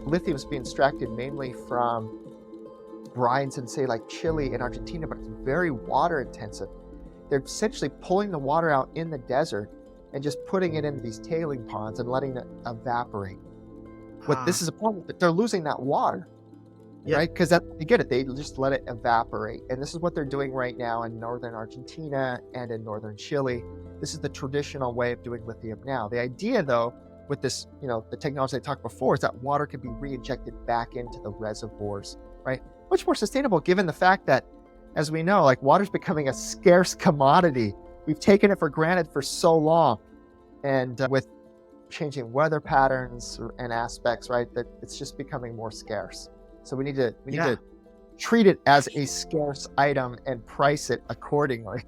Lithium is being extracted mainly from brines in, say, like Chile and Argentina, but it's very water intensive. They're essentially pulling the water out in the desert and just putting it into these tailing ponds and letting it evaporate. What this is a problem, but they're losing that water, right? Because they get it, they just let it evaporate. And this is what they're doing right now in northern Argentina and in northern Chile. This is the traditional way of doing lithium now. The idea, though, with this, the technology I talked before, is that water can be re-injected back into the reservoirs, right? Much more sustainable, given the fact that, as we know, like, water's becoming a scarce commodity. We've taken it for granted for so long. And with changing weather patterns and aspects, right, that it's just becoming more scarce. So we need to treat it as a scarce item and price it accordingly.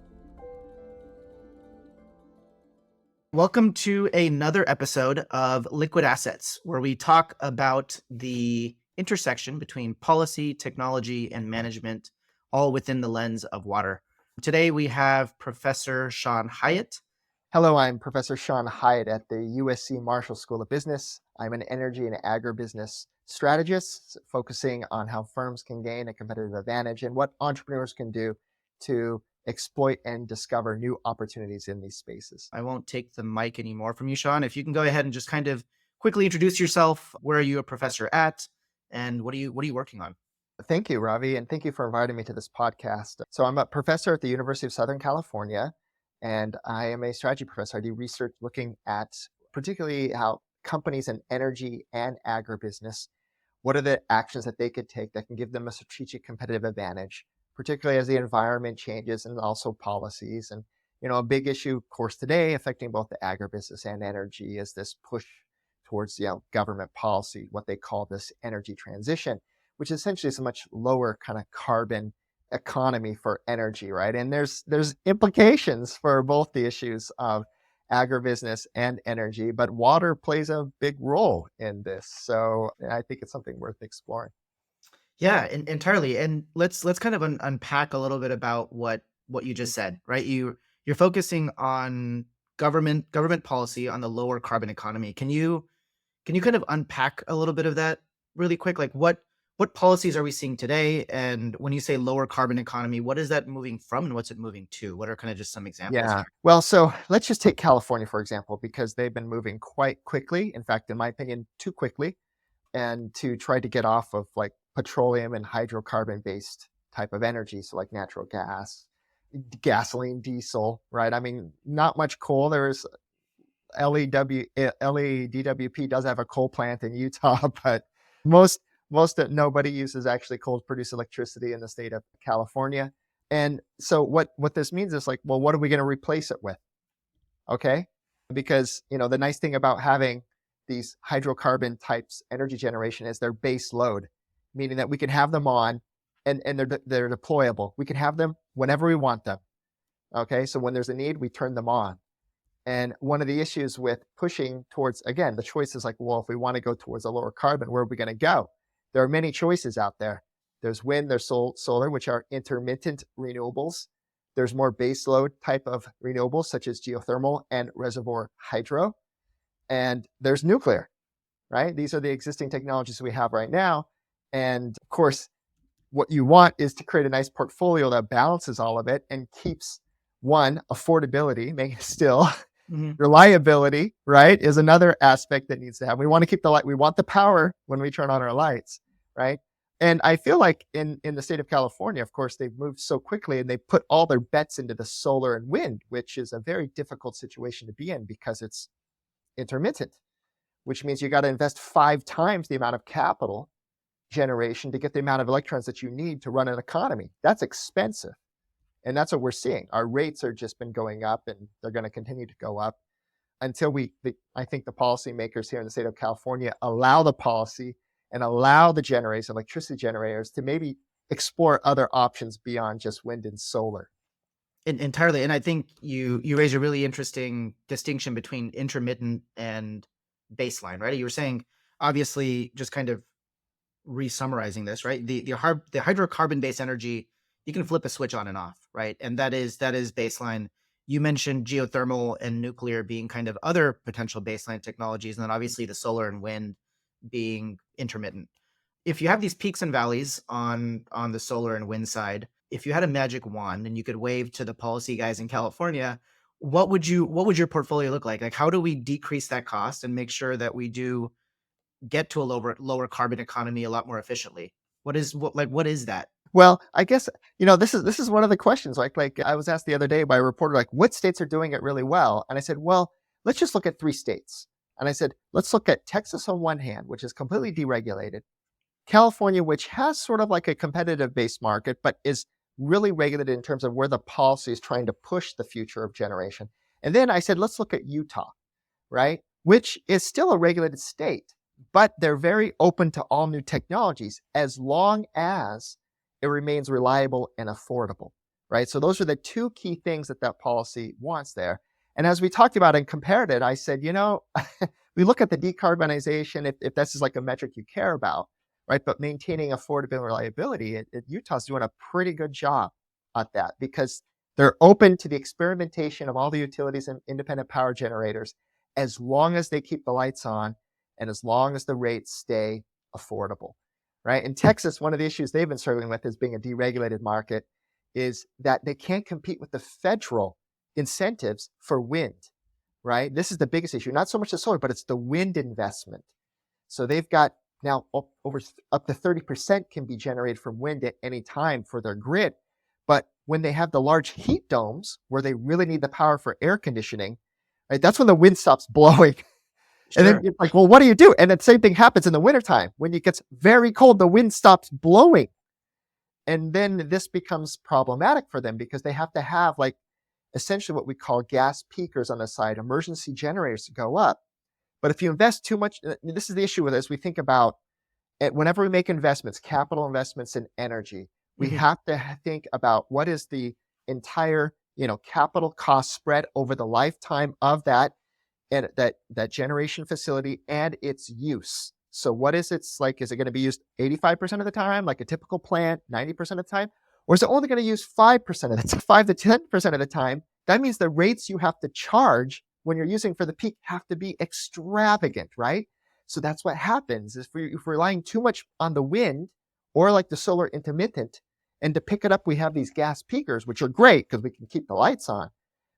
Welcome to another episode of Liquid Assets, where we talk about the intersection between policy, technology, and management, all within the lens of water. Today we have Professor Sean Hiatt. Hello, I'm Professor Sean Hiatt at the USC Marshall School of Business. I'm an energy and agribusiness strategist, focusing on how firms can gain a competitive advantage and what entrepreneurs can do to exploit and discover new opportunities in these spaces. I won't take the mic anymore from you, Sean. If you can go ahead and just kind of quickly introduce yourself. Where are you a professor at, and what are you working on? Thank you, Ravi, and thank you for inviting me to this podcast. So I'm a professor at the University of Southern California, and I am a strategy professor. I do research looking at particularly how companies in energy and agribusiness, what are the actions that they could take that can give them a strategic competitive advantage, particularly as the environment changes, and also policies. And, a big issue, of course, today affecting both the agribusiness and energy is this push towards, government policy, what they call this energy transition, which essentially is a much lower kind of carbon economy for energy, right? And there's implications for both the issues of agribusiness and energy, but water plays a big role in this. So I think it's something worth exploring. Yeah, entirely. And let's kind of unpack a little bit about what you just said, right? You're focusing on government policy on the lower carbon economy. Can you kind of unpack a little bit of that really quick? Like what policies are we seeing today? And when you say lower carbon economy, what is that moving from and what's it moving to? What are kind of just some examples? Yeah. Well, so let's just take California, for example, because they've been moving quite quickly. In fact, in my opinion, too quickly, and to try to get off of like petroleum and hydrocarbon based type of energy. So like natural gas, gasoline, diesel, right? I mean, not much coal. There's LEDWP does have a coal plant in Utah, but most nobody uses actually coal to produce electricity in the state of California. And so what this means is like, well, what are we going to replace it with? Okay. Because, the nice thing about having these hydrocarbon types energy generation is they're base load, meaning that we can have them on and they're deployable. We can have them whenever we want them. Okay. So when there's a need, we turn them on. And one of the issues with pushing towards, again, the choice is like, well, if we want to go towards a lower carbon, where are we going to go? There are many choices out there. There's wind, there's solar, which are intermittent renewables. There's more baseload type of renewables, such as geothermal and reservoir hydro. And there's nuclear, right? These are the existing technologies we have right now. And of course, what you want is to create a nice portfolio that balances all of it and keeps, one, affordability, making it still. Reliability, right, is another aspect that needs to have. We want to keep the light. We want the power when we turn on our lights, right? And I feel like in the state of California, of course, they've moved so quickly and they put all their bets into the solar and wind, which is a very difficult situation to be in because it's intermittent, which means you got to invest 5 times the amount of capital generation to get the amount of electrons that you need to run an economy. That's expensive. And that's what we're seeing. Our rates are just been going up, and they're going to continue to go up until I think the policymakers here in the state of California allow the policy and allow the generators, electricity generators, to maybe explore other options beyond just wind and solar. Entirely. And I think you raise a really interesting distinction between intermittent and baseline, right? You were saying, obviously, just kind of re-summarizing this, right? The hydrocarbon-based energy, you can flip a switch on and off, right? And that is baseline. You mentioned geothermal and nuclear being kind of other potential baseline technologies, and then obviously the solar and wind being intermittent. If you have these peaks and valleys on the solar and wind side, if you had a magic wand and you could wave to the policy guys in California, what would your portfolio look like? Like, how do we decrease that cost and make sure that we do get to a lower carbon economy a lot more efficiently? What is that? Well, I guess this is one of the questions. Like I was asked the other day by a reporter, like, what states are doing it really well? And I said, well, let's just look at 3 states. And I said, let's look at Texas on one hand, which is completely deregulated. California, which has sort of like a competitive based market, but is really regulated in terms of where the policy is trying to push the future of generation. And then I said, let's look at Utah, right? Which is still a regulated state, but they're very open to all new technologies as long as it remains reliable and affordable, right? So those are the 2 key things that policy wants there. And as we talked about and compared it, I said, we look at the decarbonization, if this is like a metric you care about, right? But maintaining affordability and reliability, Utah's doing a pretty good job at that because they're open to the experimentation of all the utilities and independent power generators as long as they keep the lights on and as long as the rates stay affordable, right? In Texas, one of the issues they've been struggling with as being a deregulated market is that they can't compete with the federal incentives for wind, right? This is the biggest issue, not so much the solar, but it's the wind investment. So they've got now over up to 30% can be generated from wind at any time for their grid. But when they have the large heat domes where they really need the power for air conditioning, right, that's when the wind stops blowing. And then Sure. it's like, well, what do you do? And the same thing happens in the wintertime. When it gets very cold, the wind stops blowing. And then this becomes problematic for them because they have to have like essentially what we call gas peakers on the side, emergency generators to go up. But if you invest too much, this is the issue with it, as we think about it, whenever we make investments, capital investments in energy, we Mhm. have to think about what is the entire, capital cost spread over the lifetime of and that generation facility and its use. So what is it's like? Is it going to be used 85% of the time, like a typical plant, 90% of the time? Or is it only going to use 5% of the time, 5 to 10% of the time? That means the rates you have to charge when you're using for the peak have to be extravagant, right? So that's what happens is if we're relying too much on the wind or like the solar intermittent, and to pick it up, we have these gas peakers, which are great because we can keep the lights on.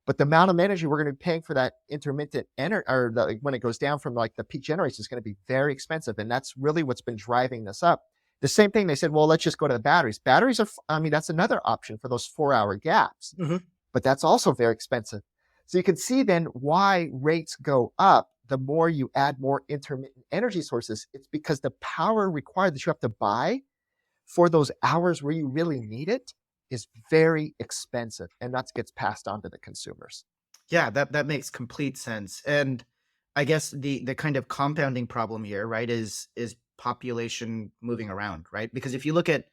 But the amount of energy we're going to be paying for that intermittent energy, or when it goes down from like the peak generation, is going to be very expensive, and that's really what's been driving this up. The same thing they said, well, let's just go to the batteries. Batteries are, that's another option for those 4-hour gaps, Mhm. but that's also very expensive. So you can see then why rates go up the more you add more intermittent energy sources. It's because the power required that you have to buy for those hours where you really need it is very expensive, and that gets passed on to the consumers. Yeah, that makes complete sense. And I guess the kind of compounding problem here, right, is population moving around, right? Because if you look at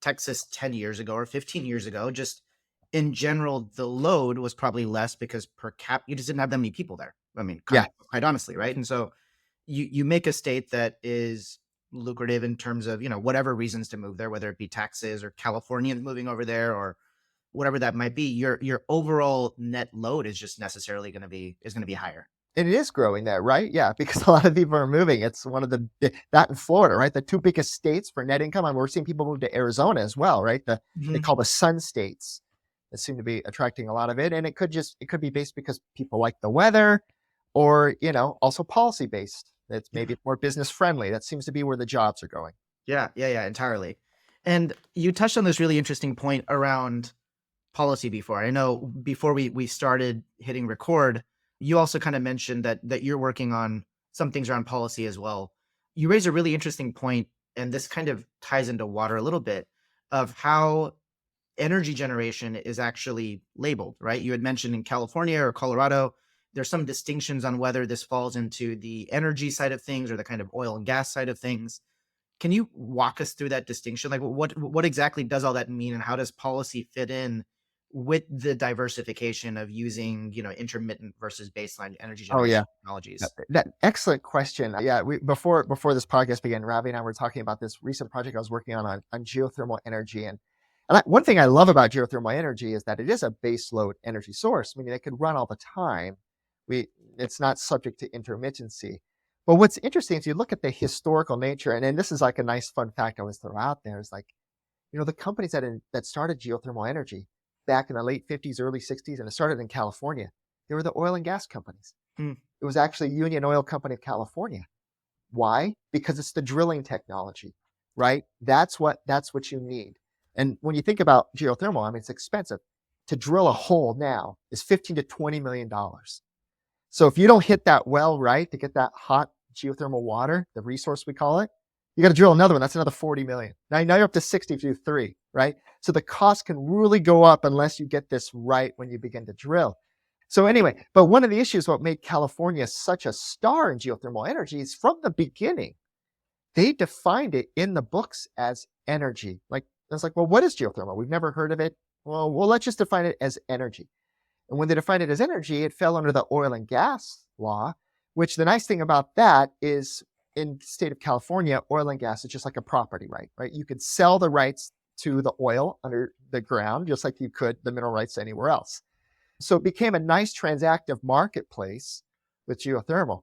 Texas 10 years ago or 15 years ago, just in general, the load was probably less because per cap you just didn't have that many people there. I mean, Yeah. quite honestly, right? And so you make a state that is lucrative in terms of, whatever reasons to move there, whether it be taxes or Californians moving over there or whatever that might be, your overall net load is just necessarily going to be higher. And it is growing there, right? Yeah, because a lot of people are moving. It's one of that in Florida, right? The 2 biggest states for net income. And we're seeing people move to Arizona as well, right? They Mhm. call the sun states that seem to be attracting a lot of it. And it could be based because people like the weather or, also policy based. It's Yeah. maybe more business friendly. That seems to be where the jobs are going. Yeah, entirely. And you touched on this really interesting point around policy before. I know before we started hitting record, you also kind of mentioned that you're working on some things around policy as well. You raised a really interesting point, and this kind of ties into water a little bit of how energy generation is actually labeled, right? You had mentioned in California or Colorado, there's some distinctions on whether this falls into the energy side of things or the kind of oil and gas side of things. Can you walk us through that distinction? Like what exactly does all that mean and how does policy fit in with the diversification of using, intermittent versus baseline energy Oh yeah. generation technologies? That excellent question. Yeah, we before this podcast began, Ravi and I were talking about this recent project I was working on geothermal energy, and one thing I love about geothermal energy is that it is a base load energy source, meaning it could run all the time. We It's not subject to intermittency, Well, what's interesting is you look at the historical nature, and this is like a nice fun fact I always throw out there is like, the companies that started geothermal energy back in the late 50s, early 60s, and it started in California, they were the oil and gas companies. Hmm. It was actually Union Oil Company of California. Why? Because it's the drilling technology, right? That's what you need. And when you think about geothermal, I mean, it's expensive. To drill a hole now is 15 to $20 million. So if you don't hit that well right to get that hot geothermal water, the resource we call it, you got to drill another one. That's another 40 million. Now you're up to 60 if you do 3, right? So the cost can really go up unless you get this right when you begin to drill. So anyway, but one of the issues what made California such a star in geothermal energy is from the beginning, they defined it in the books as energy. Like, I was like, well, what is geothermal? We've never heard of it. Well, let's just define it as energy. And when they defined it as energy, it fell under the oil and gas law, which the nice thing about that is in the state of California, oil and gas is just like a property right? You could sell the rights to the oil under the ground, just like you could the mineral rights anywhere else. So it became a nice transactive marketplace with geothermal.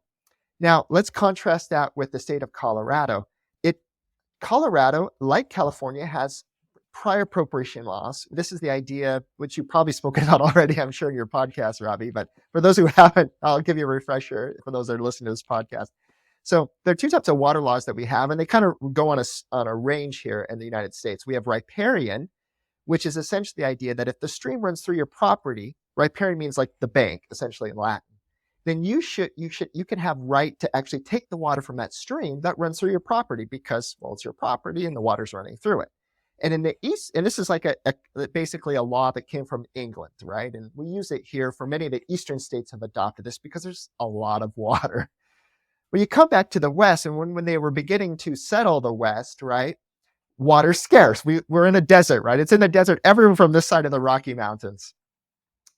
Now, let's contrast that with the state of Colorado. Colorado, like California, has prior appropriation laws. This is the idea, which you've probably spoken about already, I'm sure, in your podcast, Robbie. But for those who haven't, I'll give you a refresher for those that are listening to this podcast. So there are 2 types of water laws that we have, and they kind of go on a range here in the United States. We have riparian, which is essentially the idea that if the stream runs through your property, riparian means like the bank, essentially in Latin, then you can have right to actually take the water from that stream that runs through your property because, well, it's your property and the water's running through it. And in the East, and this is like basically a law that came from England, right? And we use it here for many of the Eastern states have adopted this because there's a lot of water. When you come back to the West, and when they were beginning to settle the West, right? Water's scarce. We're in a desert, right? It's in the desert everywhere from this side of the Rocky Mountains.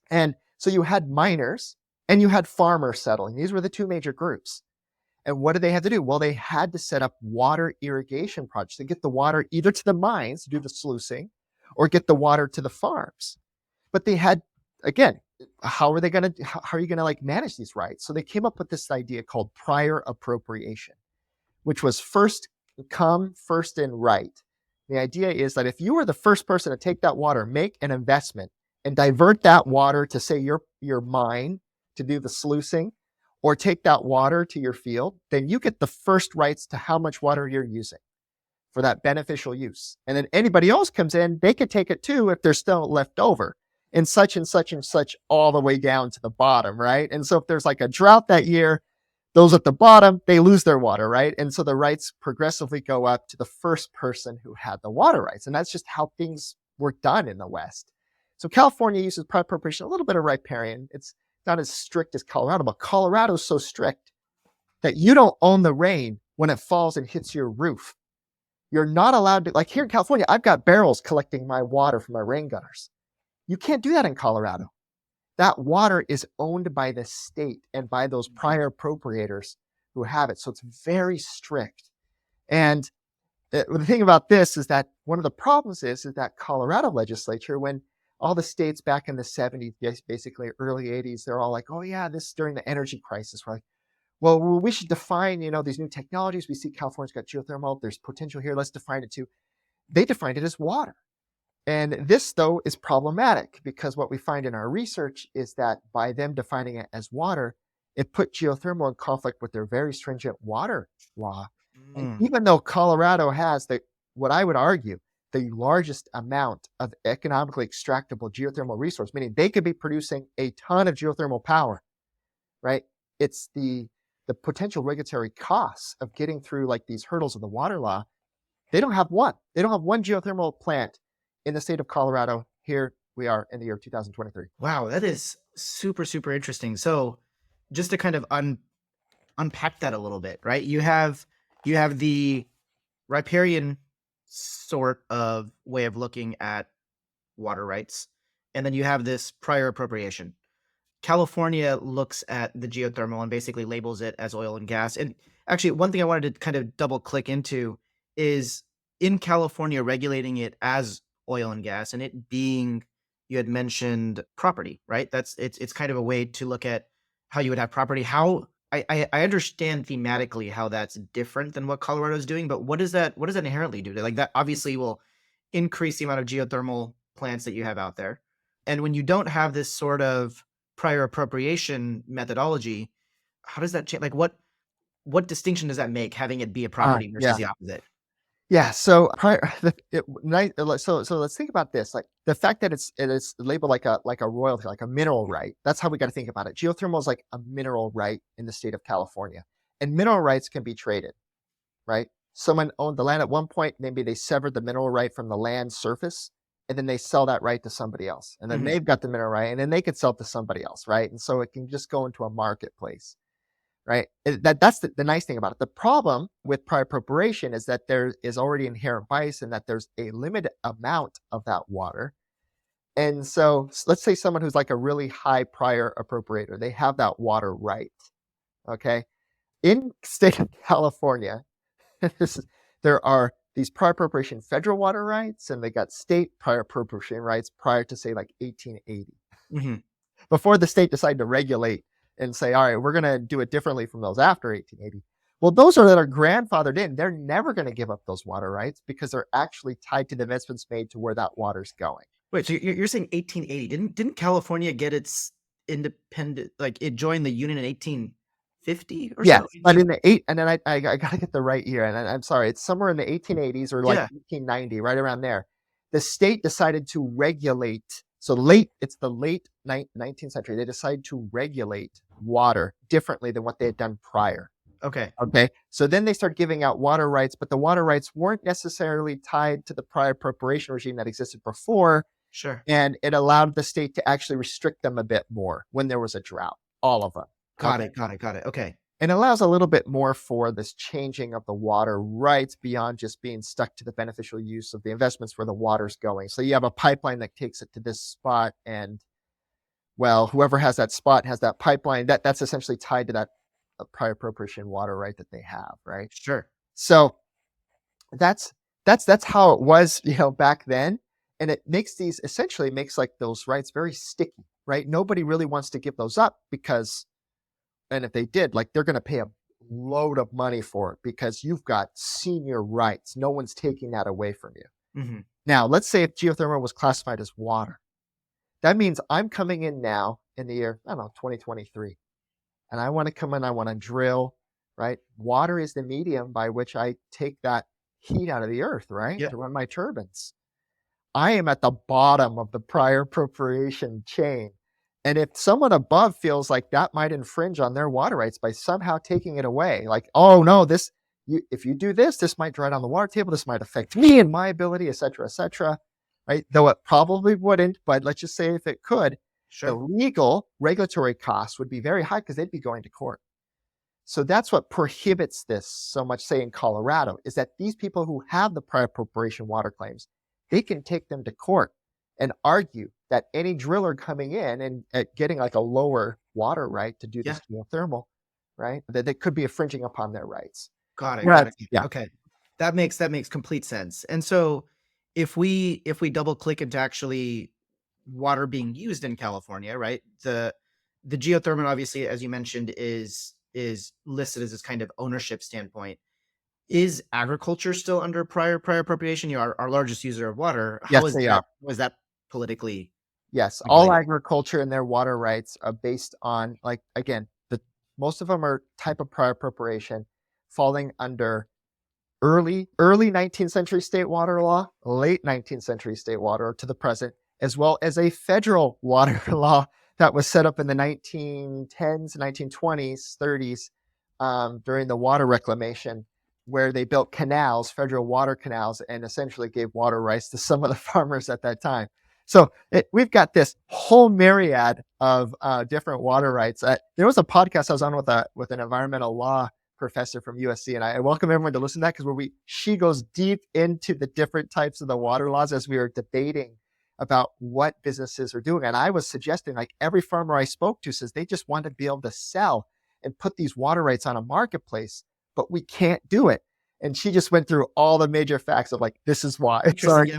And so you had miners and you had farmers settling. These were the 2 major groups. And what did they have to do? Well, they had to set up water irrigation projects to get the water either to the mines to do the sluicing or get the water to the farms. But they had, again, how are you going to like manage these rights? So they came up with this idea called prior appropriation, which was first come, first in right. The idea is that if you were the first person to take that water, make an investment and divert that water to say your mine to do the sluicing, or take that water to your field, then you get the first rights to how much water you're using for that beneficial use. And then anybody else comes in, they could take it too if there's still left over, and such and such and such all the way down to the bottom, right? And so if there's like a drought that year, those at the bottom, they lose their water, right? And so the rights progressively go up to the first person who had the water rights. And that's just how things were done in the West. So California uses prior appropriation, a little bit of riparian. It's not as strict as Colorado, but Colorado's so strict that you don't own the rain when it falls and hits your roof. You're not allowed to, like here in California, I've got barrels collecting my water from my rain gutters. You can't do that in Colorado. That water is owned by the state and by those prior appropriators who have it. So it's very strict. And the thing about this is that one of the problems is that Colorado legislature, when all the states back in the 70s, basically early 80s, they're all like, oh yeah, this is during the energy crisis. We're like, well, we should define, these new technologies. We see California's got geothermal. There's potential here. Let's define it too. They defined it as water. And this, though, is problematic because what we find in our research is that by them defining it as water, it put geothermal in conflict with their very stringent water law. And even though Colorado has what I would argue, the largest amount of economically extractable geothermal resource, meaning they could be producing a ton of geothermal power, right? It's the potential regulatory costs of getting through like these hurdles of the water law. They don't have one. They don't have one geothermal plant in the state of Colorado. Here we are in the year 2023. Wow, that is super, super interesting. So just to kind of unpack that a little bit, right? You have the riparian sort of way of looking at water rights, and then you have this prior appropriation. California looks at the geothermal and basically labels it as oil and gas. And actually, one thing I wanted to kind of double click into is in California regulating it as oil and gas, and it being, you had mentioned property, right? It's kind of a way to look at how you would have property. How I understand thematically how that's different than what Colorado is doing, but what does that inherently do? Like that obviously will increase the amount of geothermal plants that you have out there. And when you don't have this sort of prior appropriation methodology, how does that change? Like what distinction does that make having it be a property versus Yeah. the opposite? Yeah, so prior, so let's think about this. Like the fact that it is labeled like a royalty, like a mineral right. That's how we got to think about it. Geothermal is like a mineral right in the state of California, and mineral rights can be traded, right? Someone owned the land at one point, maybe they severed the mineral right from the land surface, and then they sell that right to somebody else, and then Mhm. they've got the mineral right, and then they could sell it to somebody else, right? And so it can just go into a marketplace, right? That's the nice thing about it. The problem with prior appropriation is that there is already inherent bias and that there's a limited amount of that water. And so let's say someone who's like a really high prior appropriator, they have that water right. Okay. In state of California, this is, there are these prior appropriation federal water rights, and they got state prior appropriation rights prior to say like 1880, Mhm. before the state decided to regulate and say, all right, we're going to do it differently from those after 1880. Well, those are that are grandfathered in. They're never going to give up those water rights because they're actually tied to the investments made to where that water's going. Wait, so you're saying 1880? Didn't California get its independent? Like it joined the union in 1850 or Yes, so? but in the eight, and then I got to get the right year, and I'm sorry, it's somewhere in the 1880s or like Yeah. 1890, right around there. The state decided to regulate. So late, it's the late 19th century. They decided to regulate water differently than what they had done prior. Okay. Okay. So then they start giving out water rights, but the water rights weren't necessarily tied to the prior appropriation regime that existed before. Sure. And it allowed the state to actually restrict them a bit more when there was a drought, all of them. Got Okay. it. Got it. Got it. Okay. And allows a little bit more for this changing of the water rights beyond just being stuck to the beneficial use of the investments where the water's going. So you have a pipeline that takes it to this spot, and well, whoever has that spot has that pipeline. That's essentially tied to that prior appropriation water right that they have, right? Sure. So that's that's how it was, back then. And it makes these essentially makes like those rights very sticky, right? Nobody really wants to give those up because, and if they did, like they're going to pay a load of money for it because you've got senior rights. No one's taking that away from you. Hmm. Now, let's say if geothermal was classified as water, that means I'm coming in now in the year, I don't know, 2023, and I want to come in, I want to drill, right? Water is the medium by which I take that heat out of the earth, right? Yeah. To run my turbines. I am at the bottom of the prior appropriation chain. And if someone above feels like that might infringe on their water rights by somehow taking it away, like, oh no, if you do this, this might dry down the water table, this might affect me and my ability, et cetera, right? Though it probably wouldn't, but let's just say if it could, the Sure. legal regulatory costs would be very high because they'd be going to court. So that's what prohibits this so much, say in Colorado, is that these people who have the prior appropriation water claims, they can take them to court and argue that any driller coming in and getting like a lower water right to do Yeah. this geothermal, right, that they could be infringing upon their rights. Got it. Got Right. it. Yeah. Okay. That makes complete sense. And so if we double click into actually water being used in California, right? The geothermal obviously, as you mentioned, is listed as this kind of ownership standpoint. Is agriculture still under prior appropriation? You are our largest user of water. How Yes, is they that? are. Was that politically Yes, all regulated? agriculture and their water rights are based on, like, again, most of them are type of prior appropriation falling under early 19th century state water law, late 19th century state water to the present, as well as a federal water law that was set up in the 1910s, 1920s, 30s, during the water reclamation, where they built canals, federal water canals, and essentially gave water rights to some of the farmers at that time. So we've got this whole myriad of different water rights. There was a podcast I was on with an environmental law professor from USC, and I welcome everyone to listen to that because she goes deep into the different types of the water laws as we were debating about what businesses are doing. And I was suggesting, like, every farmer I spoke to says they just want to be able to sell and put these water rights on a marketplace, but we can't do it. And she just went through all the major facts of like, this is why. Interesting. Sorry. Yeah,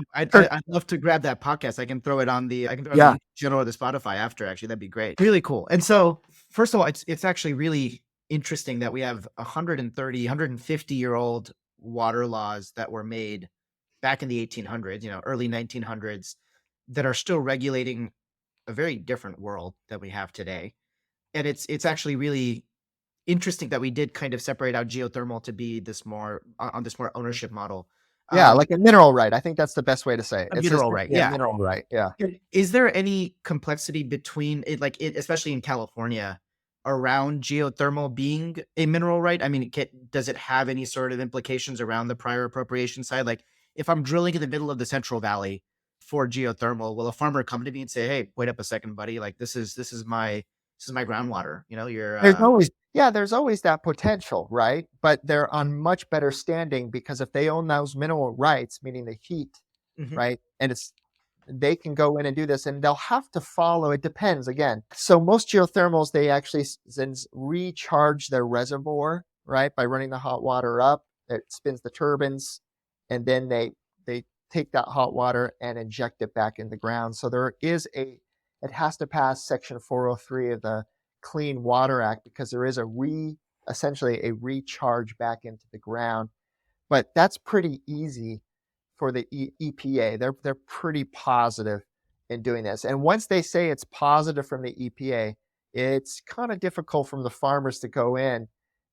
I'd love to grab that podcast. I can throw it on the Yeah. YouTube channel or the Spotify after. Actually, that'd be great. Really cool. And so, first of all, it's actually really interesting that we have 130, 150-year-old water laws that were made back in the 1800s, early 1900s, that are still regulating a very different world that we have today. And it's actually really interesting that we did kind of separate out geothermal to be this more on this more ownership model. Yeah, Um, like a mineral right. I think that's the best way to say it. a It's mineral right, essentially a yeah. mineral right. Yeah. Is there any complexity between it, like it, especially in California, around geothermal being a mineral right? I mean, does it have any sort of implications around the prior appropriation side? Like, if I'm drilling in the middle of the Central Valley for geothermal, will a farmer come to me and say, "Hey, wait up a second, buddy. Like, this is my groundwater. You're There's always that potential, right? But they're on much better standing because if they own those mineral rights, meaning the heat, Mhm. right? And they can go in and do this and they'll have to follow. It depends again. So most geothermals, they actually recharge their reservoir, right? By running the hot water up, it spins the turbines, and then they take that hot water and inject it back in the ground. So it has to pass Section 403 of the Clean Water Act because there is essentially a recharge back into the ground. But that's pretty easy for the EPA. They're pretty positive in doing this. And once they say it's positive from the EPA, it's kind of difficult from the farmers to go in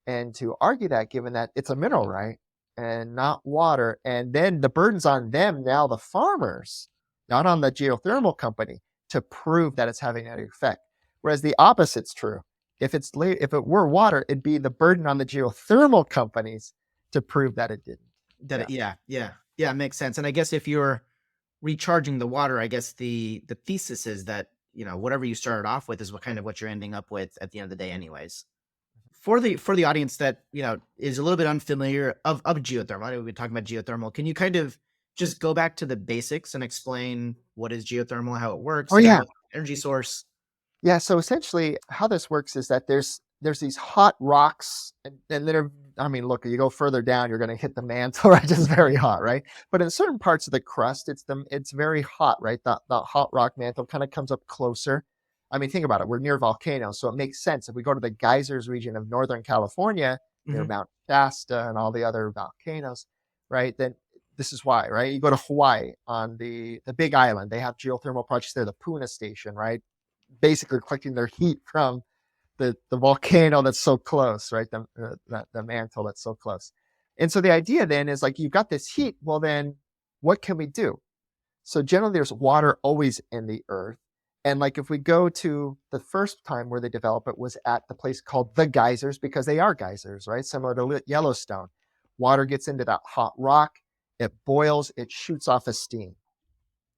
and to argue that, given that it's a mineral right and not water. And then the burden's on them now, the farmers, not on the geothermal company, to prove that it's having an effect. Whereas the opposite's true. If it were water, it'd be the burden on the geothermal companies to prove that it didn't. Yeah, it makes sense. And I guess if you're recharging the water, I guess the thesis is that whatever you started off with is what you're ending up with at the end of the day, anyways. For the audience that is a little bit unfamiliar of geothermal, I know we've been talking about geothermal. Can you kind of just go back to the basics and explain what is geothermal, how it works, Oh yeah, what energy source? yeah. So essentially, how this works is that there's these hot rocks, and they're. I mean, look, you go further down, you're going to hit the mantle, right? It's very hot, right? But in certain parts of the crust, it's very hot, right? The hot rock mantle kind of comes up closer. I mean, think about it. We're near volcanoes, so it makes sense. If we go to the geysers region of Northern California, near Mhm. Mount Shasta and all the other volcanoes, right? Then this is why, right? You go to Hawaii on the Big Island, they have geothermal projects there, the Puna Station, right? Basically collecting their heat from the volcano that's so close, right? The mantle that's so close. And so the idea then is like you've got this heat. Well, then what can we do? So generally, there's water always in the earth. And like if we go to the first time where they develop it was at the place called the geysers because they are geysers, right? Similar to Yellowstone. Water gets into that hot rock, it boils, it shoots off a steam,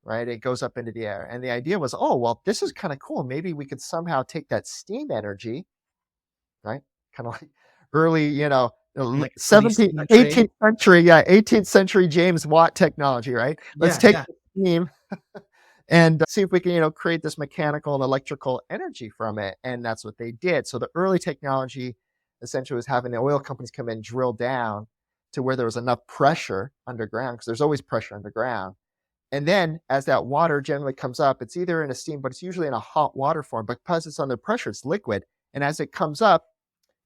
right? It goes up into the air. And the idea was, oh, well, this is kind of cool. Maybe we could somehow take that steam energy, right? Kind of like early, Like early 17th, steam train. 18th century, yeah, 18th century James Watt technology, right? Let's Yeah, take yeah. the steam and see if we can, create this mechanical and electrical energy from it. And that's what they did. So the early technology essentially was having the oil companies come in, drill down to where there was enough pressure underground, because there's always pressure underground. And then as that water generally comes up, it's either in a steam, but it's usually in a hot water form. But because it's under pressure, it's liquid. And as it comes up,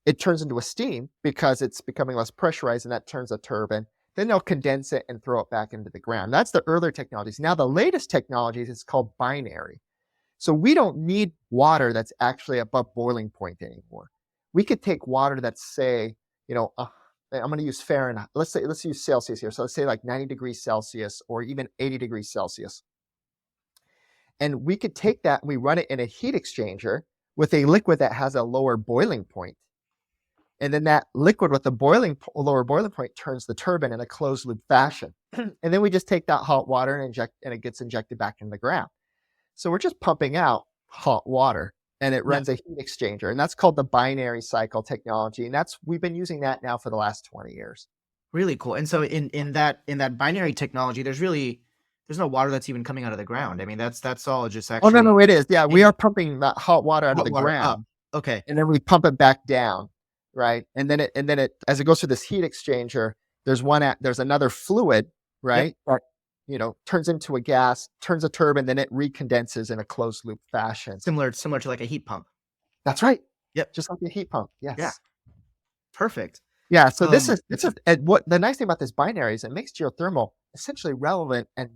it turns into a steam because it's becoming less pressurized, and that turns a turbine. Then they'll condense it and throw it back into the ground. That's the earlier technologies. Now, the latest technologies is called binary. So we don't need water that's actually above boiling point anymore. We could take water that's, say, I'm going to use Fahrenheit. Let's use Celsius here. So let's say like 90 degrees Celsius or even 80 degrees Celsius. And we could take that and we run it in a heat exchanger with a liquid that has a lower boiling point. And then that liquid with the lower boiling point turns the turbine in a closed loop fashion. And then we just take that hot water and it gets injected back in the ground. So we're just pumping out hot water, and it Yeah. runs a heat exchanger. And that's called the binary cycle technology. And we've been using that now for the last 20 years. Really cool. And so in that binary technology, there's no water that's even coming out of the ground. I mean, that's all just Oh, no, actually no, it is. Yeah, we in are pumping that hot water out of hot the water up. ground, Okay. and then we pump it back down, right? And then as it goes through this heat exchanger, there's another fluid, Yep. right? That turns into a gas, turns a turbine, then it recondenses in a closed loop fashion. Similar to like a heat pump. That's right. Yep. Just like a heat pump. Yeah. Yes. Perfect. Yeah, so Um, this is and what the nice thing about this binary is it makes geothermal essentially relevant in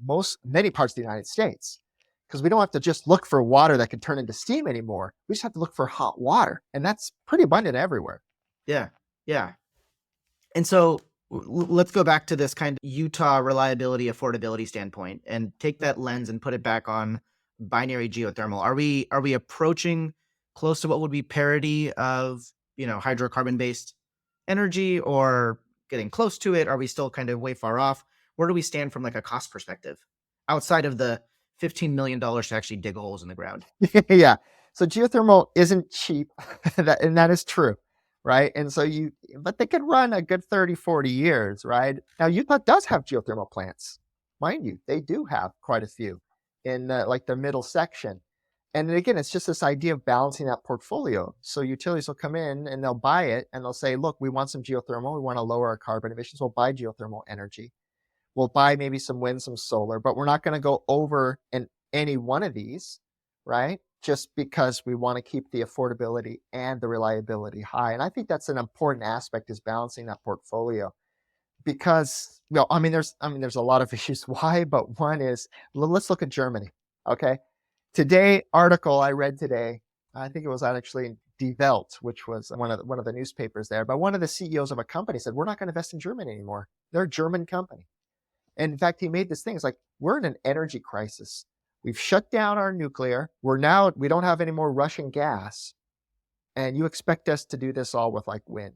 many parts of the United States because we don't have to just look for water that can turn into steam anymore. We just have to look for hot water, and that's pretty abundant everywhere. yeah, yeah. And so let's go back to this kind of Utah reliability affordability standpoint and take that lens and put it back on binary geothermal. Are we approaching close to what would be parity of, hydrocarbon based energy, or getting close to it? Are we still kind of way far off? Where do we stand from like a cost perspective outside of the $15 million to actually dig holes in the ground? Yeah. So geothermal isn't cheap, and that is true, right? And so but they could run a good 30, 40 years, right? Now, Utah does have geothermal plants. Mind you, they do have quite a few in like the middle section. And again, it's just this idea of balancing that portfolio. So utilities will come in and they'll buy it and they'll say, look, we want some geothermal. We want to lower our carbon emissions. We'll buy geothermal energy. We'll buy maybe some wind, some solar, but we're not going to go over in any one of these, right? Just because we want to keep the affordability and the reliability high. And I think that's an important aspect is balancing that portfolio because, well, there's a lot of issues why, but one is, let's look at Germany. Okay. Article I read today, I think it was actually in Die Welt, which was one of the newspapers there, but one of the CEOs of a company said, we're not going to invest in Germany anymore. They're a German company. And in fact, he made this thing. It's like, we're in an energy crisis. We've shut down our nuclear. We don't have any more Russian gas. And you expect us to do this all with like wind,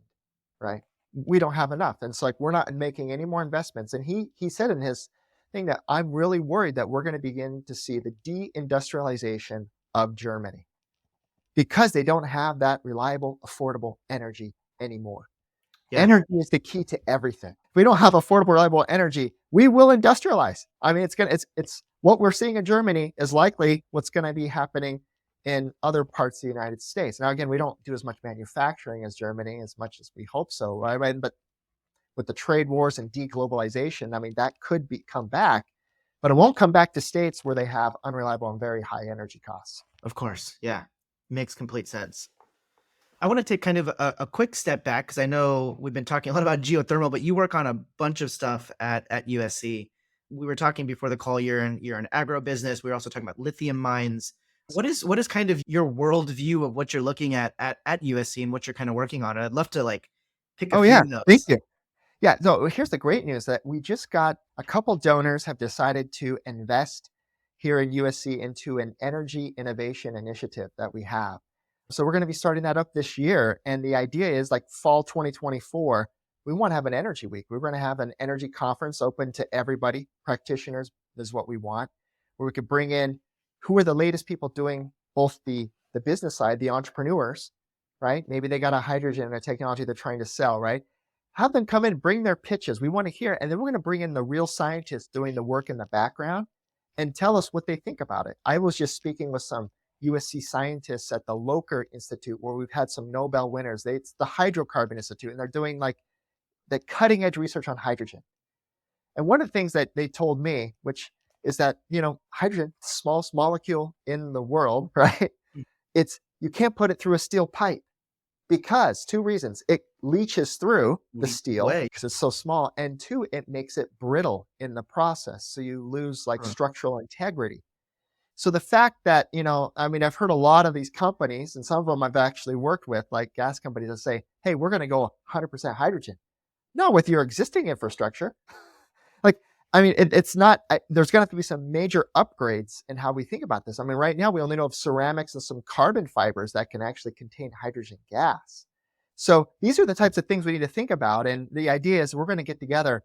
right? We don't have enough. And it's like, we're not making any more investments. And he said in his thing that I'm really worried that we're going to begin to see the deindustrialization of Germany because they don't have that reliable, affordable energy anymore. Yeah. Energy is the key to everything. If we don't have affordable, reliable energy, we will industrialize. I mean, it's what we're seeing in Germany is likely what's going to be happening in other parts of the United States. Now, again, we don't do as much manufacturing as Germany as much as we hope so, right? But with the trade wars and deglobalization, I mean, that could come back, but it won't come back to states where they have unreliable and very high energy costs. Of course. Yeah. Makes complete sense. I want to take kind of a quick step back because I know we've been talking a lot about geothermal, but you work on a bunch of stuff at USC. We were talking before the call. You're in agro business. We were also talking about lithium mines. What is kind of your worldview of what you're looking at USC and what you're kind of working on? I'd love to like pick a Oh few yeah, thank notes. you. Yeah, so here's the great news that we just got a couple donors have decided to invest here in USC into an Energy Innovation Initiative that we have. So we're going to be starting that up this year. And the idea is like fall 2024, we want to have an energy week. We're going to have an energy conference open to everybody. Practitioners is what we want, where we could bring in who are the latest people doing both the business side, the entrepreneurs, right? Maybe they got a hydrogen and a technology they're trying to sell, right? Have them come in, bring their pitches. We want to hear, and then we're going to bring in the real scientists doing the work in the background and tell us what they think about it. I was just speaking with some USC scientists at the Locher Institute, where we've had some Nobel winners. It's the Hydrocarbon Institute, and they're doing like the cutting edge research on hydrogen. And one of the things that they told me, which is that, hydrogen, smallest molecule in the world, right? You can't put it through a steel pipe because two reasons. It leaches through the steel because it's so small. And two, it makes it brittle in the process. So you lose like structural integrity. So the fact that, I've heard a lot of these companies, and some of them I've actually worked with, like gas companies, that say, hey, we're going to go 100% hydrogen. No, with your existing infrastructure. It's not, there's going to have to be some major upgrades in how we think about this. I mean, right now we only know of ceramics and some carbon fibers that can actually contain hydrogen gas. So these are the types of things we need to think about. And the idea is we're going to get together,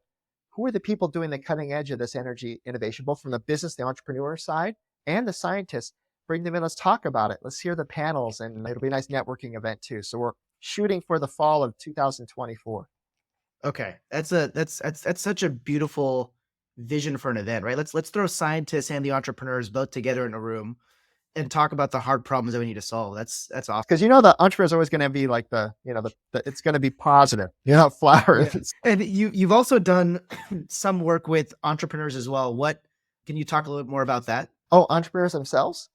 who are the people doing the cutting edge of this energy innovation, both from the business, the entrepreneur side, and the scientists. Bring them in, let's talk about it. Let's hear the panels, and it'll be a nice networking event too. So we're shooting for the fall of 2024. Okay. That's such a beautiful vision for an event, right? Let's throw scientists and the entrepreneurs both together in a room and talk about the hard problems that we need to solve. That's awesome. Because the entrepreneur is always going to be like it's going to be positive, flower. Yeah. And you've also done some work with entrepreneurs as well. What can you talk a little bit more about that? Oh, entrepreneurs themselves?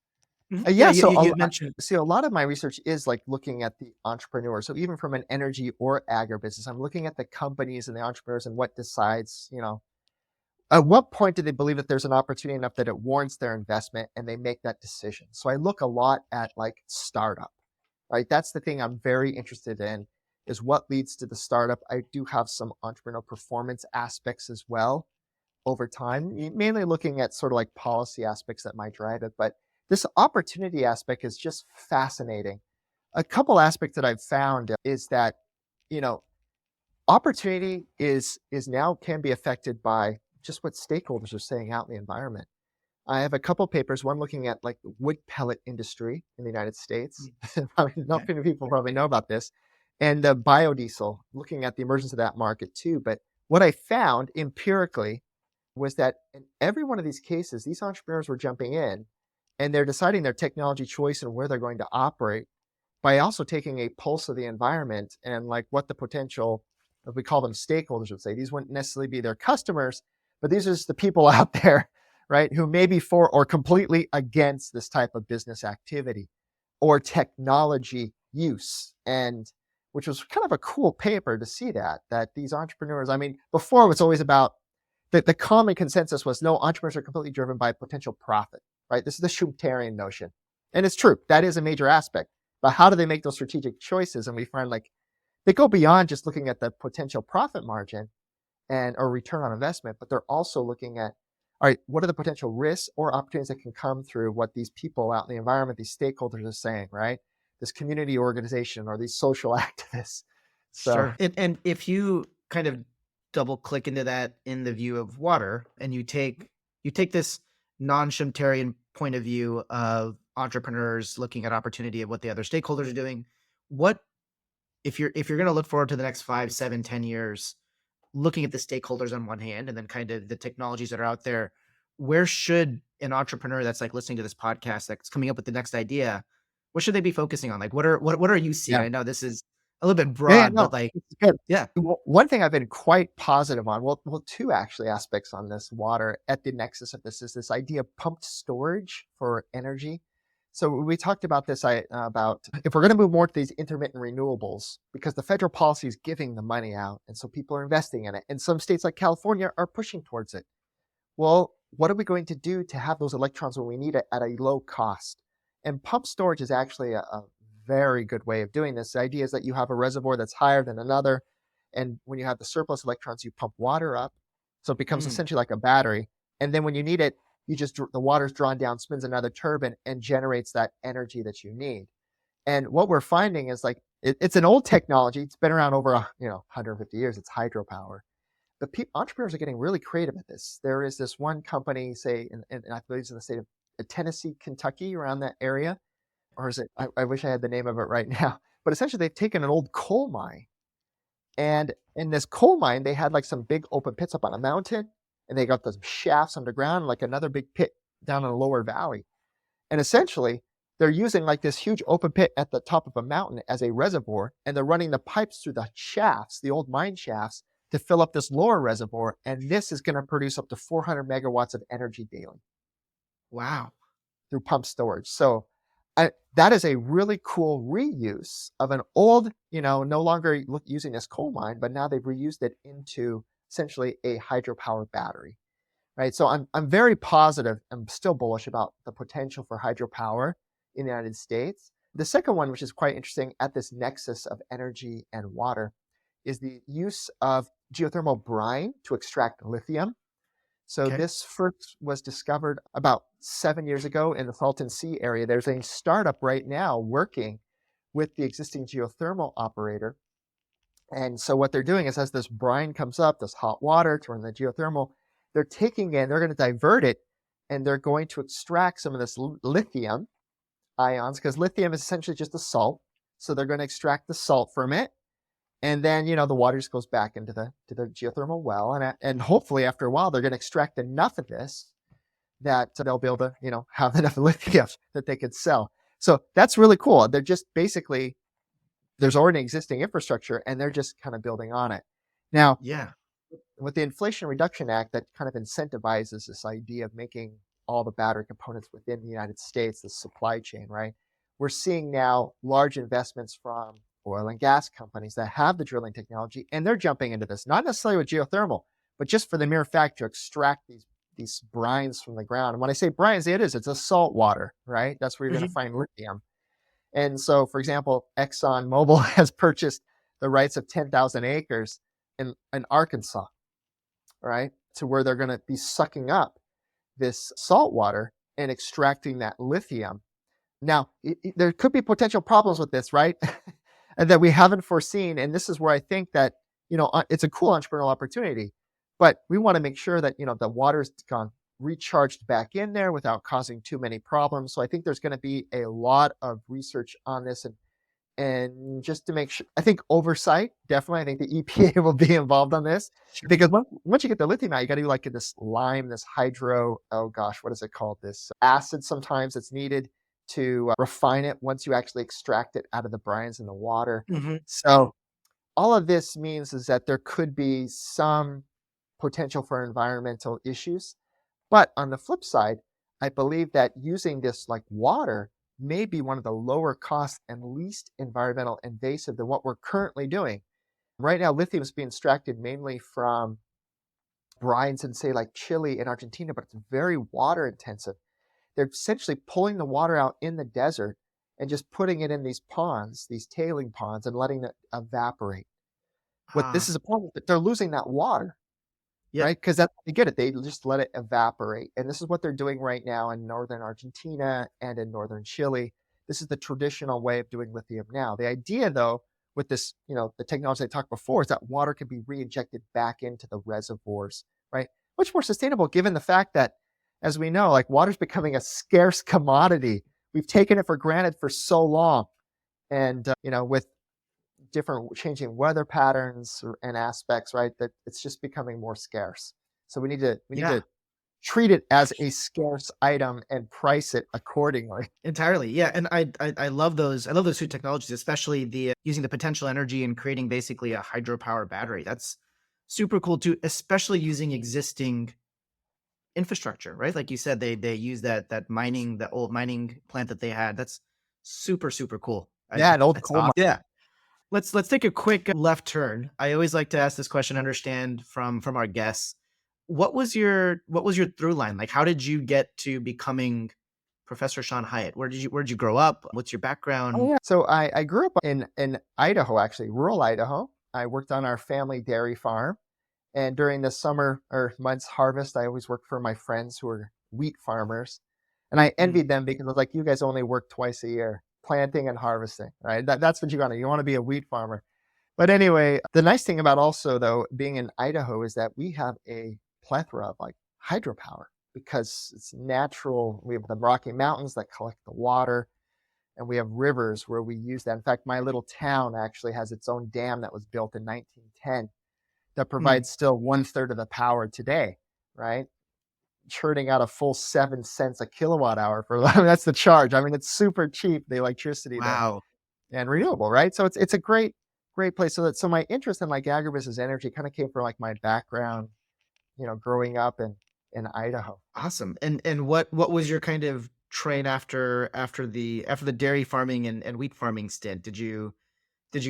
Mhm. Yeah, Yeah, so you mentioned. a lot of my research is like looking at the entrepreneur. So even from an energy or agribusiness, I'm looking at the companies and the entrepreneurs and what decides, at what point do they believe that there's an opportunity enough that it warrants their investment and they make that decision. So I look a lot at like startup, right? That's the thing I'm very interested in is what leads to the startup. I do have some entrepreneurial performance aspects as well over time, mainly looking at sort of like policy aspects that might drive it. But this opportunity aspect is just fascinating. A couple aspects that I've found is that, you know, opportunity is now can be affected by just what stakeholders are saying out in the environment. I have a couple papers, one looking at like the wood pellet industry in the United States. Mm, Not okay. many people probably know about this. And biodiesel, looking at the emergence of that market too. But what I found empirically was that in every one of these cases, these entrepreneurs were jumping in and they're deciding their technology choice and where they're going to operate by also taking a pulse of the environment and like what the potential, if we call them stakeholders, would say. These wouldn't necessarily be their customers, but these are just the people out there, right, who may be for or completely against this type of business activity or technology use. And which was kind of a cool paper to see that these entrepreneurs, I mean, before it was always about the common consensus was no, entrepreneurs are completely driven by potential profit, right? This is the Schumpeterian notion. And it's true, that is a major aspect. But how do they make those strategic choices? And we find like they go beyond just looking at the potential profit margin and or return on investment, but they're also looking at, all right, what are the potential risks or opportunities that can come through what these people out in the environment, these stakeholders are saying, right? This community organization or these social activists. So Sure. And if you kind of double click into that in the view of water, and you take this non-Schumpeterian point of view of entrepreneurs looking at opportunity of what the other stakeholders are doing, what if you're going to look forward to the next 5, 7, 10 years, looking at the stakeholders on one hand, and then kind of the technologies that are out there, where should an entrepreneur that's like listening to this podcast that's coming up with the next idea, what should they be focusing on? Like, what are you seeing? yeah, I know this is a little bit yeah, broad, no, but like, it's good. yeah. One thing I've been quite positive on, well, two actually aspects on this water at the nexus of this is this idea of pumped storage for energy. So we talked about this about if we're going to move more to these intermittent renewables, because the federal policy is giving the money out, and so people are investing in it, and some states like California are pushing towards it. Well, what are we going to do to have those electrons when we need it at a low cost? And pump storage is actually a very good way of doing this. The idea is that you have a reservoir that's higher than another. And when you have the surplus electrons, you pump water up. So it becomes Mm, essentially like a battery. And then when you need it, the water's drawn down, spins another turbine, and generates that energy that you need. And what we're finding is like it's an old technology. It's been around over 150 years. It's hydropower, but entrepreneurs are getting really creative at this. There is this one company, say, in I believe it's in the state of Tennessee, Kentucky, around that area, or is it? I wish I had the name of it right now. But essentially, they've taken an old coal mine, and in this coal mine, they had like some big open pits up on a mountain, and they got those shafts underground, like another big pit down in a lower valley. And essentially, they're using like this huge open pit at the top of a mountain as a reservoir, and they're running the pipes through the shafts, the old mine shafts, to fill up this lower reservoir. And this is going to produce up to 400 megawatts of energy daily wow. through pump storage. So that is a really cool reuse of an old, no longer using this coal mine, but now they've reused it into essentially a hydropower battery. Right. So I'm very positive. I'm still bullish about the potential for hydropower in the United States. The second one, which is quite interesting at this nexus of energy and water, is the use of geothermal brine to extract lithium. So Okay. this first was discovered about 7 years ago in the Salton Sea area. There's a startup right now working with the existing geothermal operator. And so what they're doing is as this brine comes up, this hot water to run the geothermal, they're they're going to divert it, and they're going to extract some of this lithium ions, because lithium is essentially just a salt. So they're going to extract the salt from it. And then, the water just goes back into the geothermal well. And hopefully after a while, they're going to extract enough of this that they'll be able to, have enough lithium that they could sell. So that's really cool. They're just basically, there's already existing infrastructure and they're just kind of building on it. Now, Yeah. with the Inflation Reduction Act, that kind of incentivizes this idea of making all the battery components within the United States, the supply chain, right? We're seeing now large investments from oil and gas companies that have the drilling technology, and they're jumping into this, not necessarily with geothermal, but just for the mere fact to extract these brines from the ground. And when I say brines, it's a salt water, right? That's where you're going to Mhm. find lithium. And so, for example, ExxonMobil has purchased the rights of 10,000 acres in Arkansas, right? To where they're going to be sucking up this salt water and extracting that lithium. Now, there could be potential problems with this, right? And that we haven't foreseen. And this is where I think that, it's a cool entrepreneurial opportunity, but we want to make sure that, the water's gone recharged back in there without causing too many problems. So I think there's going to be a lot of research on this, and just to make sure, I think oversight, definitely. I think the EPA will be involved on this, Sure. because once you get the lithium out, you got to do like this lime, this hydro, oh gosh, what is it called? This acid sometimes that's needed to refine it once you actually extract it out of the brines in the water. Mhm. So all of this means is that there could be some potential for environmental issues. But on the flip side, I believe that using this like water may be one of the lower cost and least environmental invasive than what we're currently doing. Right now, lithium is being extracted mainly from brines in, say, like Chile and Argentina, but it's very water intensive. They're essentially pulling the water out in the desert and just putting it in these ponds, these tailing ponds, and letting it evaporate. What this Ah, is a problem, that they're losing that water, yep. right? Because that's how they get it. They just let it evaporate. And this is what they're doing right now in northern Argentina and in northern Chile. This is the traditional way of doing lithium now. The idea, though, with this, the technology I talked before, is that water can be reinjected back into the reservoirs, right? Much more sustainable given the fact that, as we know, like water's becoming a scarce commodity. We've taken it for granted for so long. And, with different changing weather patterns and aspects, right? That it's just becoming more scarce. So we need to Yeah. treat it as a scarce item and price it accordingly. Entirely, yeah, and I love those. I love those 2 technologies, especially the using the potential energy and creating basically a hydropower battery. That's super cool too, especially using existing infrastructure, right? Like you said, they use that mining, the old mining plant that they had. That's super, super cool. Yeah, an old That's coal awesome. mine. Yeah. Let's take a quick left turn. I always like to ask this question, understand from our guests. What was your through line? Like, how did you get to becoming Professor Sean Hyatt? Where did you grow up? What's your Oh background? yeah. So I grew up in Idaho, actually, rural Idaho. I worked on our family dairy farm. And during the summer or months harvest, I always worked for my friends who were wheat farmers. And I Mm, envied them because I was like, you guys only work twice a year, planting and harvesting, right? That's what you want to. You want to be a wheat farmer. But anyway, the nice thing about also, though, being in Idaho is that we have a plethora of like hydropower because it's natural. We have the Rocky Mountains that collect the water, and we have rivers where we use that. In fact, my little town actually has its own dam that was built in 1910 that mm. provides still one third of the power today, right? Churning out a full 7 cents a kilowatt hour for I mean, that's the charge. I mean, it's super cheap, the electricity there, Wow. and renewable, right? So it's a great place. So my interest in like agribusiness energy kind of came from like my background, growing up in Idaho. Awesome. And what was your kind of train after the dairy farming and wheat farming stint? Did you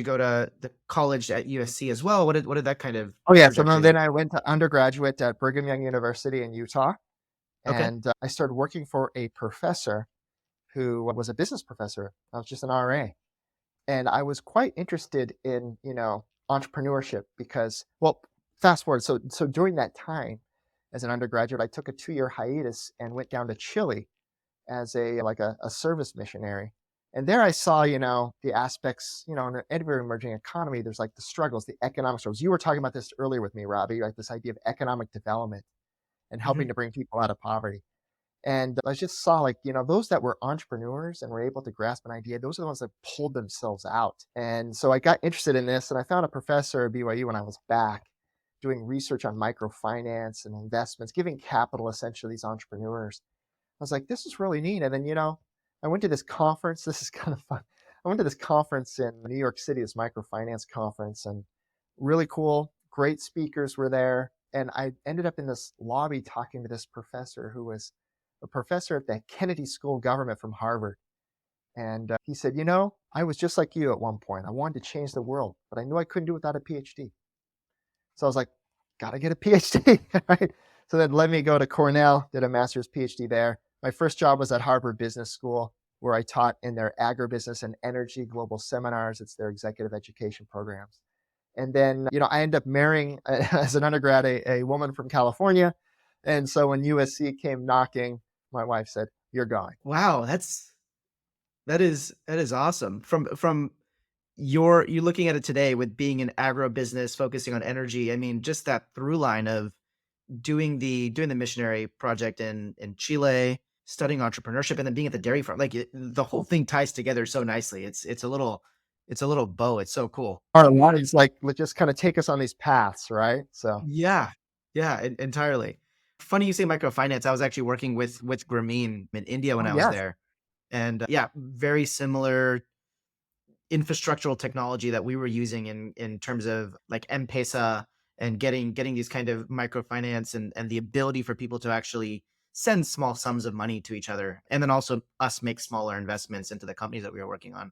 go to the college at USC as well? What did that kind of Oh yeah, so no, trajectory then look? I went to undergraduate at Brigham Young University in Utah, Okay. and I started working for a professor who was a business professor. I was just an RA. And I was quite interested in, entrepreneurship because, well, fast forward. So during that time as an undergraduate, I took a 2-year hiatus and went down to Chile as a service missionary. And there I saw, the aspects, in every emerging economy, there's like the struggles, the economic struggles. You were talking about this earlier with me, Robbie, like this idea of economic development and helping Mhm. to bring people out of poverty. And I just saw like, those that were entrepreneurs and were able to grasp an idea, those are the ones that pulled themselves out. And so I got interested in this, and I found a professor at BYU when I was back doing research on microfinance and investments, giving capital essentially to these entrepreneurs. I was like, this is really neat. And then, I went to this conference. This is kind of fun. I went to this conference in New York City, this microfinance conference, and really cool. Great speakers were there. And I ended up in this lobby talking to this professor who was a professor at the Kennedy School of Government from Harvard. And he said, I was just like you at one point. I wanted to change the world, but I knew I couldn't do it without a PhD. So I was like, got to get a PhD, right? So then let me go to Cornell, did a master's PhD there. My first job was at Harvard Business School, where I taught in their agribusiness and energy global seminars. It's their executive education programs. And then, I ended up marrying, as an undergrad, a woman from California. And so when USC came knocking, my wife said, "You're going." Wow, that is awesome. From you looking at it today with being an agribusiness focusing on energy. I mean, just that through line of doing the missionary project in Chile, studying entrepreneurship, and then being at the dairy farm. Like the whole thing ties together so nicely. It's a little bow. It's so cool. Our lives just kind of take us on these paths, right? So, Yeah, yeah, entirely. Funny you say microfinance. I was actually working with Grameen in India when oh, I was yes. there, and yeah, very similar infrastructural technology that we were using in terms of like M-Pesa and getting these kind of microfinance and the ability for people to actually send small sums of money to each other, and then also us make smaller investments into the companies that we were working on.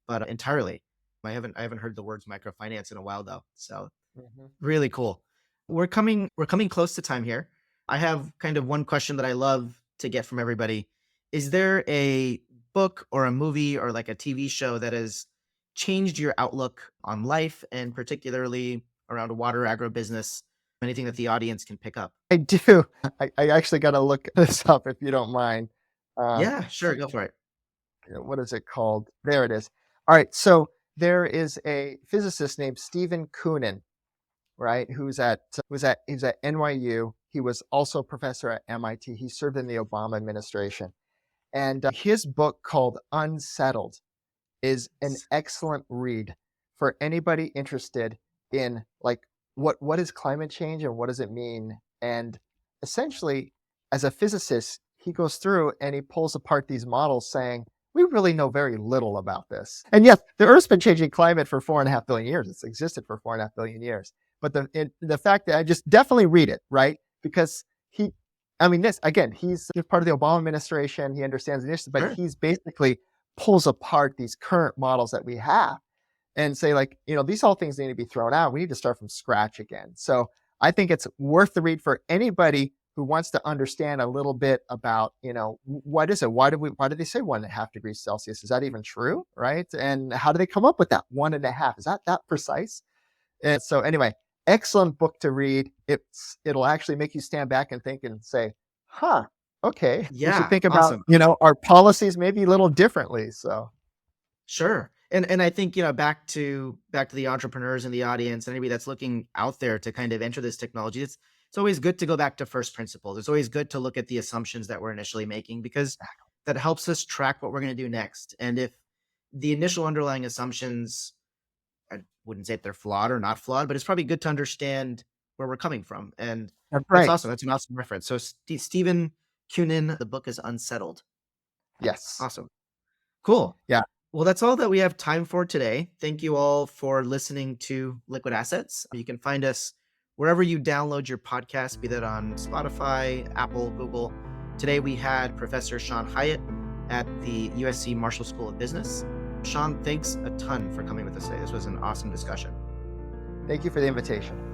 But entirely, I haven't heard the words microfinance in a while though. So Mhm. really cool. We're coming close to time here. I have kind of one question that I love to get from everybody. Is there a book or a movie or like a TV show that has changed your outlook on life and particularly around water agribusiness? Anything that the audience can pick up? I do. I actually got to look this up if you don't mind. Um, Yeah, sure, go for it. what is it called? There it is. All right. So there is a physicist named Stephen Koonin, right? He's at NYU. He was also a professor at MIT. He served in the Obama administration, and his book called Unsettled is an excellent read for anybody interested in like what is climate change and what does it mean. And essentially, as a physicist, he goes through and he pulls apart these models saying, we really know very little about this. And yes, the Earth's been changing climate for 4.5 billion years. It's existed for 4.5 billion years. But the fact that I just definitely read it, right? Because this again, he's part of the Obama administration. He understands the initiative, but Sure. he's basically pulls apart these current models that we have and say, like, these all things need to be thrown out. We need to start from scratch again. So I think it's worth the read for anybody who wants to understand a little bit about, what is it? Why did they say 1.5 degrees Celsius? Is that even true? Right. And how do they come up with that 1.5? Is that precise? And so anyway, excellent book to read. It'll actually make you stand back and think and say, huh, okay, we should Yeah, think about, awesome. our policies maybe a little differently. So Sure. And I think, back to the entrepreneurs in the audience and anybody that's looking out there to kind of enter this technology, it's always good to go back to first principles. It's always good to look at the assumptions that we're initially making because that helps us track what we're going to do next. And if the initial underlying assumptions, I wouldn't say if they're flawed or not flawed, but it's probably good to understand where we're coming from. And that's that's right. awesome. That's an awesome reference. So Stephen Kunin, the book is Unsettled. Yes. Awesome. Cool. Yeah. Well, that's all that we have time for today. Thank you all for listening to Liquid Assets. You can find us wherever you download your podcast, be that on Spotify, Apple, Google. Today we had Professor Sean Hiatt at the USC Marshall School of Business. Sean, thanks a ton for coming with us today. This was an awesome discussion. Thank you for the invitation.